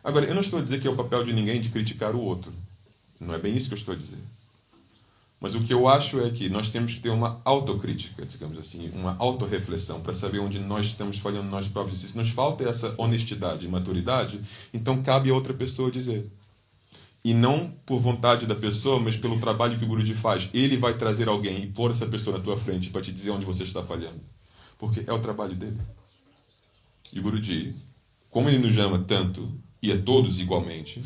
Agora, eu não estou a dizer que é o papel de ninguém de criticar o outro. Não é bem isso que eu estou a dizer. Mas o que eu acho é que nós temos que ter uma autocrítica, digamos assim, uma autorreflexão para saber onde nós estamos falhando nós próprios. E se nos falta essa honestidade e maturidade, então cabe a outra pessoa dizer. E não por vontade da pessoa, mas pelo trabalho que o Guruji faz. Ele vai trazer alguém e pôr essa pessoa na tua frente para te dizer onde você está falhando. Porque é o trabalho dele. E o Guruji, como ele nos ama tanto, e a todos igualmente,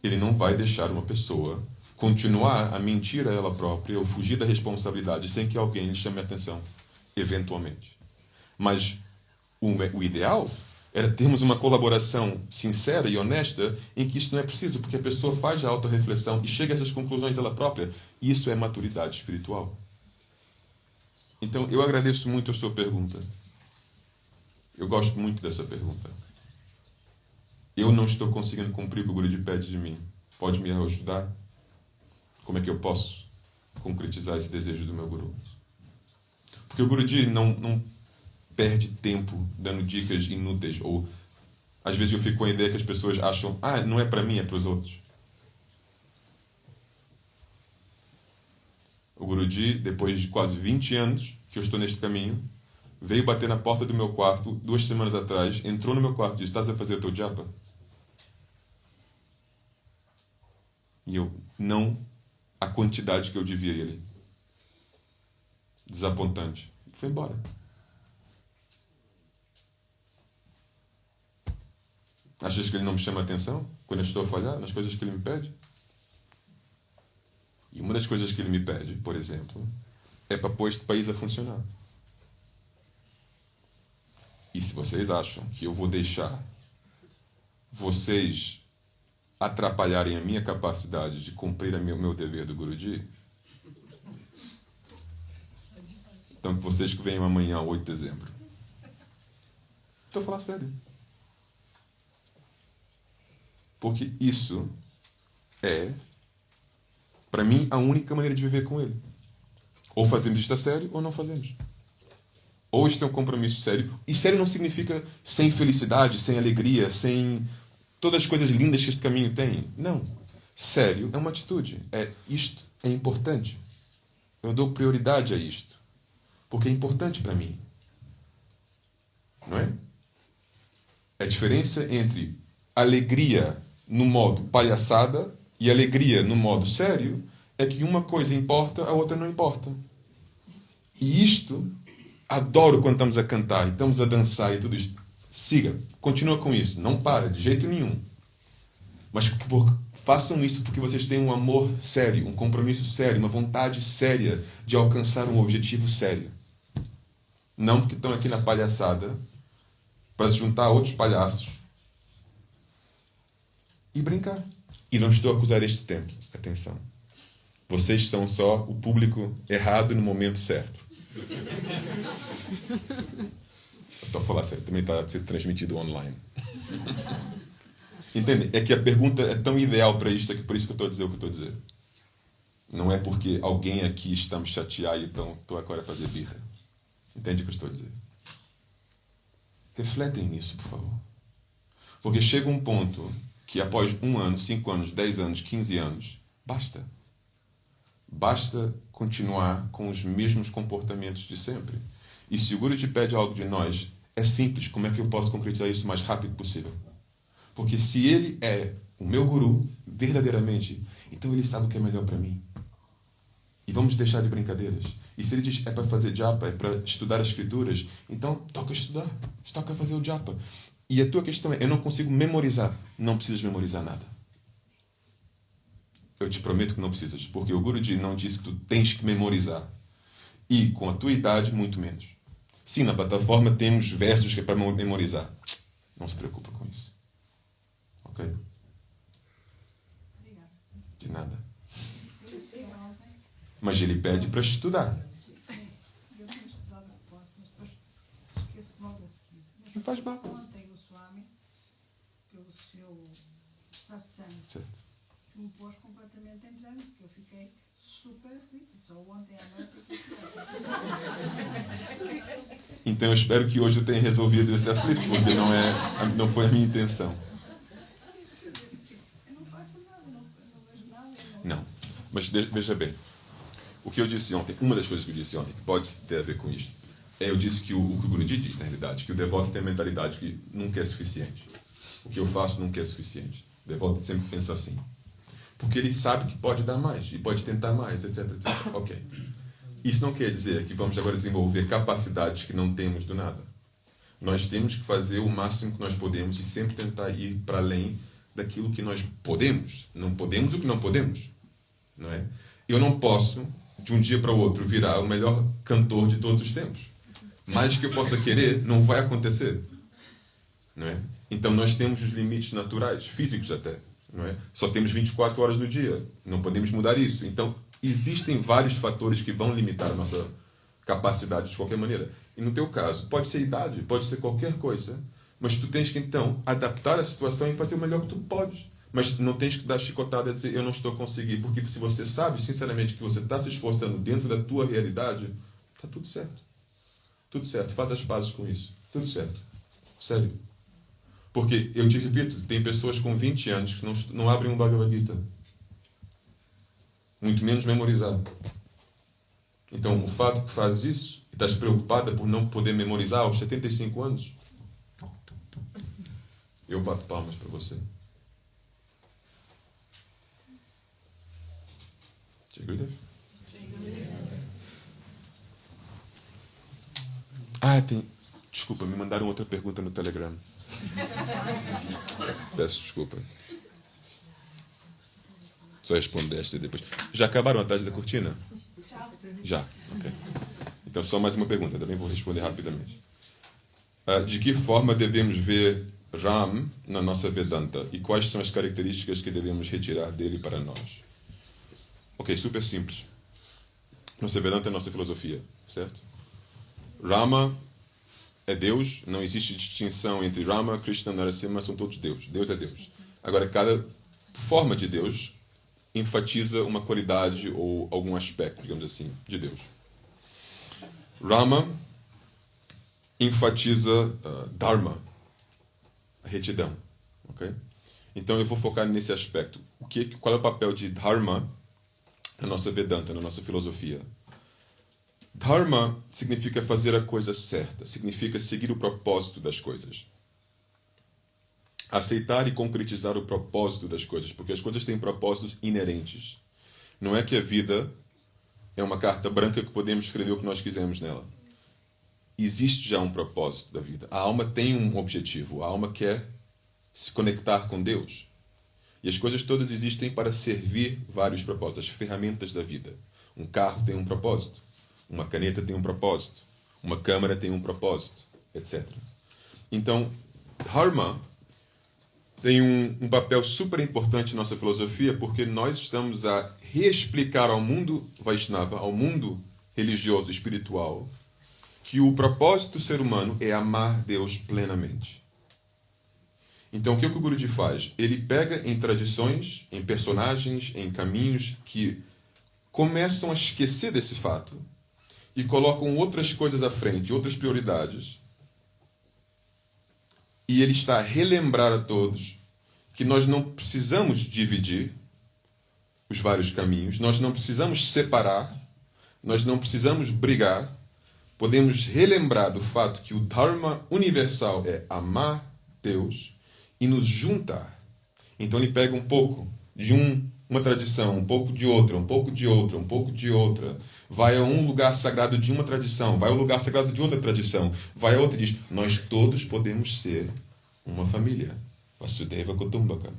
ele não vai deixar uma pessoa continuar a mentir a ela própria ou fugir da responsabilidade sem que alguém lhe chame a atenção, eventualmente. Mas o ideal era termos uma colaboração sincera e honesta em que isso não é preciso, porque a pessoa faz a autorreflexão e chega a essas conclusões ela própria. E isso é maturidade espiritual. Então, eu agradeço muito a sua pergunta. Eu gosto muito dessa pergunta. Eu não estou conseguindo cumprir o que o Guruji pede de mim. Pode me ajudar? Como é que eu posso concretizar esse desejo do meu Guru? Porque o Guruji não perde tempo dando dicas inúteis. Ou, às vezes, eu fico com a ideia que as pessoas acham: não é para mim, é para os outros. O Guruji, depois de quase 20 anos que eu estou neste caminho, veio bater na porta do meu quarto 2 semanas atrás, entrou no meu quarto e disse: estás a fazer o teu japa? E eu, não a quantidade que eu devia a ele. Desapontante. Foi embora. Achas que ele não me chama a atenção quando eu estou a falhar nas coisas que ele me pede? E uma das coisas que ele me pede, por exemplo, é para pôr este país a funcionar. E se vocês acham que eu vou deixar vocês atrapalharem a minha capacidade de cumprir o meu dever do Guruji, então que vocês que venham amanhã, 8 de dezembro. Estou a falar sério. Porque isso é, para mim, a única maneira de viver com ele. Ou fazemos isto a sério, ou não fazemos. Ou isto é um compromisso sério. E sério não significa sem felicidade, sem alegria, sem todas as coisas lindas que este caminho tem. Não. Sério é uma atitude. Isto é importante. Eu dou prioridade a isto. Porque é importante para mim. Não é? A diferença entre alegria no modo palhaçada e alegria no modo sério é que uma coisa importa, a outra não importa. E isto, adoro quando estamos a cantar e estamos a dançar e tudo isto. Siga, continua com isso, não para, de jeito nenhum. Mas façam isso porque vocês têm um amor sério, um compromisso sério, uma vontade séria de alcançar um objetivo sério. Não porque estão aqui na palhaçada para se juntar a outros palhaços e brincar. E não estou a acusar este tempo. Atenção. Vocês são só o público errado no momento certo. Estou a falar sério. Também está a ser transmitido online. Entende? É que a pergunta é tão ideal para isto, é que por isso que eu estou a dizer o que eu estou a dizer. Não é porque alguém aqui está me chatear e então estou agora a fazer birra. Entende o que eu estou a dizer? Refletem nisso, por favor. Porque chega um ponto que após 1 ano, 5 anos, 10 anos, 15 anos, basta. Basta continuar com os mesmos comportamentos de sempre. E se o Guru te pede algo de nós, é simples. Como é que eu posso concretizar isso o mais rápido possível? Porque se ele é o meu Guru, verdadeiramente, então ele sabe o que é melhor para mim. E vamos deixar de brincadeiras. E se ele diz é para fazer japa, é para estudar as escrituras, então toca estudar, toca fazer o japa. E a tua questão é, eu não consigo memorizar. Não precisas memorizar nada. Eu te prometo que não precisas, porque o Guruji não disse que tu tens que memorizar. E com a tua idade, muito menos. Sim, na plataforma temos versos que é para memorizar. Não se preocupa com isso. Ok? De nada. Mas ele pede para estudar. Sim, eu tenho estudado a posse, mas depois esqueço logo a seguir. Não faz mal. Ontem o Swami, pelo seu satsang, que me pôs completamente em transe, que eu fiquei super aflita. Só ontem à noite eu fiquei. Então eu espero que hoje eu tenha resolvido esse aflito, porque não foi a minha intenção. Eu não faço nada, não vejo nada. Não, mas veja bem. O que eu disse ontem, uma das coisas que eu disse ontem, que pode ter a ver com isto, eu disse que o que o Guruji diz, na realidade, que o devoto tem a mentalidade que nunca é suficiente. O que eu faço nunca é suficiente. O devoto sempre pensa assim. Porque ele sabe que pode dar mais, e pode tentar mais, etc, etc. Ok. Isso não quer dizer que vamos agora desenvolver capacidades que não temos do nada. Nós temos que fazer o máximo que nós podemos e sempre tentar ir para além daquilo que nós podemos. Não podemos o que não podemos. Não é? Eu não posso, de um dia para o outro, virar o melhor cantor de todos os tempos. Mais que eu possa querer, não vai acontecer. Não é? Então nós temos os limites naturais, físicos até. Não é? Só temos 24 horas no dia. Não podemos mudar isso. Então existem vários fatores que vão limitar a nossa capacidade de qualquer maneira. E no teu caso, pode ser idade, pode ser qualquer coisa, mas tu tens que então adaptar a situação e fazer o melhor que tu podes. Mas não tens que dar chicotada e dizer eu não estou a conseguir, porque se você sabe sinceramente que você está se esforçando dentro da tua realidade, está tudo certo. Tudo certo, faz as pazes com isso. Tudo certo. Sério. Porque, eu te repito, tem pessoas com 20 anos que não abrem um Bhagavad Gita. Muito menos memorizar. Então, o fato que fazes isso e estás preocupada por não poder memorizar aos 75 anos, eu bato palmas para você. Do you agree, Dave? Desculpa, me mandaram outra pergunta no Telegram. Peço desculpa. Só respondo esta depois. Já acabaram a tarde da cortina? Já. Ok. Então, só mais uma pergunta. Também vou responder rapidamente. De que forma devemos ver Ram na nossa Vedanta? E quais são as características que devemos retirar dele para nós? Ok, super simples. Nossa Vedanta é nossa filosofia, certo? Rama é Deus, não existe distinção entre Rama, Krishna, Narasimha, são todos Deus. Deus é Deus. Agora, cada forma de Deus enfatiza uma qualidade ou algum aspecto, digamos assim, de Deus. Rama enfatiza Dharma, a retidão. Okay? Então eu vou focar nesse aspecto. Qual é o papel de Dharma na nossa Vedanta, na nossa filosofia? Dharma significa fazer a coisa certa, significa seguir o propósito das coisas. Aceitar e concretizar o propósito das coisas, porque as coisas têm propósitos inerentes. Não é que a vida é uma carta branca que podemos escrever o que nós quisermos nela. Existe já um propósito da vida. A alma tem um objetivo. A alma quer se conectar com Deus. E as coisas todas existem para servir vários propósitos. As ferramentas da vida. Um carro tem um propósito. Uma caneta tem um propósito. Uma câmera tem um propósito, etc. Então, Dharma tem um papel super importante na nossa filosofia, porque nós estamos a reexplicar ao mundo Vaishnava, ao mundo religioso e espiritual, que o propósito do ser humano é amar Deus plenamente. Então, o que o Guruji faz? Ele pega em tradições, em personagens, em caminhos que começam a esquecer desse fato e colocam outras coisas à frente, outras prioridades. E ele está a relembrar a todos que nós não precisamos dividir os vários caminhos, nós não precisamos separar, nós não precisamos brigar. Podemos relembrar do fato que o Dharma universal é amar Deus e nos juntar. Então ele pega um pouco de uma tradição, um pouco de outra, um pouco de outra, um pouco de outra. Vai a um lugar sagrado de uma tradição, vai ao lugar sagrado de outra tradição, vai a outra e diz, nós todos podemos ser uma família. Vasudeva Kutumbakam.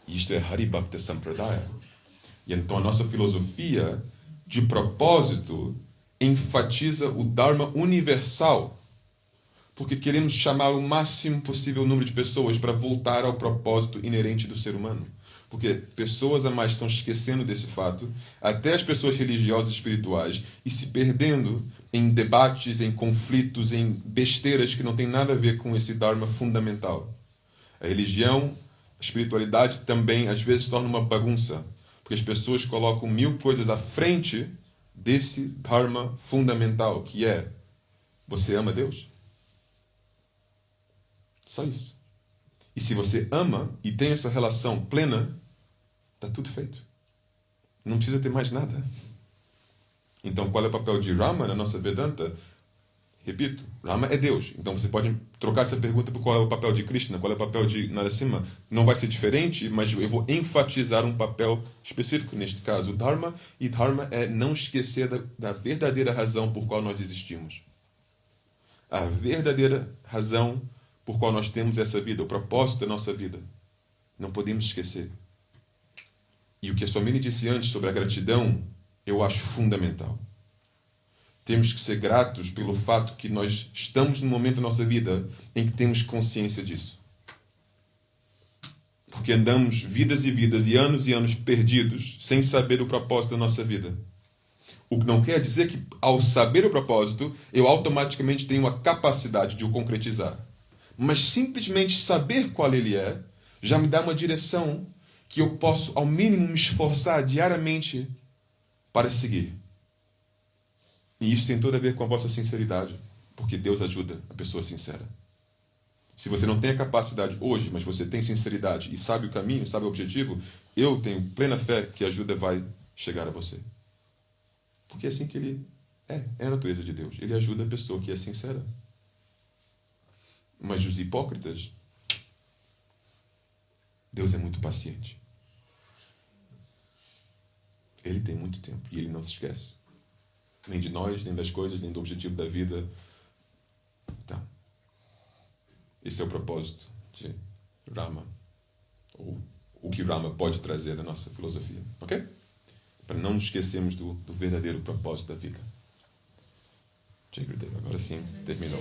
Isto é Haribhakta Sampradaya. E então a nossa filosofia de propósito enfatiza o Dharma universal, porque queremos chamar o máximo possível número de pessoas para voltar ao propósito inerente do ser humano. Porque pessoas a mais estão esquecendo desse fato, até as pessoas religiosas e espirituais, e se perdendo em debates, em conflitos, em besteiras que não tem nada a ver com esse Dharma fundamental. A religião, a espiritualidade também às vezes se torna uma bagunça, porque as pessoas colocam 1000 coisas à frente desse Dharma fundamental, que é, você ama Deus? Só isso. E se você ama e tem essa relação plena, está tudo feito. Não precisa ter mais nada. Então, qual é o papel de Rama na nossa Vedanta? Repito, Rama é Deus. Então, você pode trocar essa pergunta por qual é o papel de Krishna, qual é o papel de Narasimha. Não vai ser diferente, mas eu vou enfatizar um papel específico neste caso. O Dharma, e Dharma é não esquecer da verdadeira razão por qual nós existimos. A verdadeira razão por qual nós temos essa vida, o propósito da nossa vida. Não podemos esquecer. E o que a Swamini disse antes sobre a gratidão, eu acho fundamental. Temos que ser gratos pelo fato que nós estamos num momento da nossa vida em que temos consciência disso. Porque andamos vidas e anos perdidos sem saber o propósito da nossa vida. O que não quer dizer que, ao saber o propósito, eu automaticamente tenho a capacidade de o concretizar. Mas simplesmente saber qual ele é, já me dá uma direção que eu posso, ao mínimo, me esforçar diariamente para seguir. E isso tem tudo a ver com a vossa sinceridade, porque Deus ajuda a pessoa sincera. Se você não tem a capacidade hoje, mas você tem sinceridade e sabe o caminho, sabe o objetivo, eu tenho plena fé que a ajuda vai chegar a você. Porque é assim que ele é a natureza de Deus. Ele ajuda a pessoa que é sincera. Mas os hipócritas, Deus é muito paciente. Ele tem muito tempo e ele não se esquece. Nem de nós, nem das coisas, nem do objetivo da vida. Então, esse é o propósito de Rama. Ou o que Rama pode trazer à nossa filosofia. Ok? Para não nos esquecermos do verdadeiro propósito da vida. Jai Gurudev. Agora sim, terminou.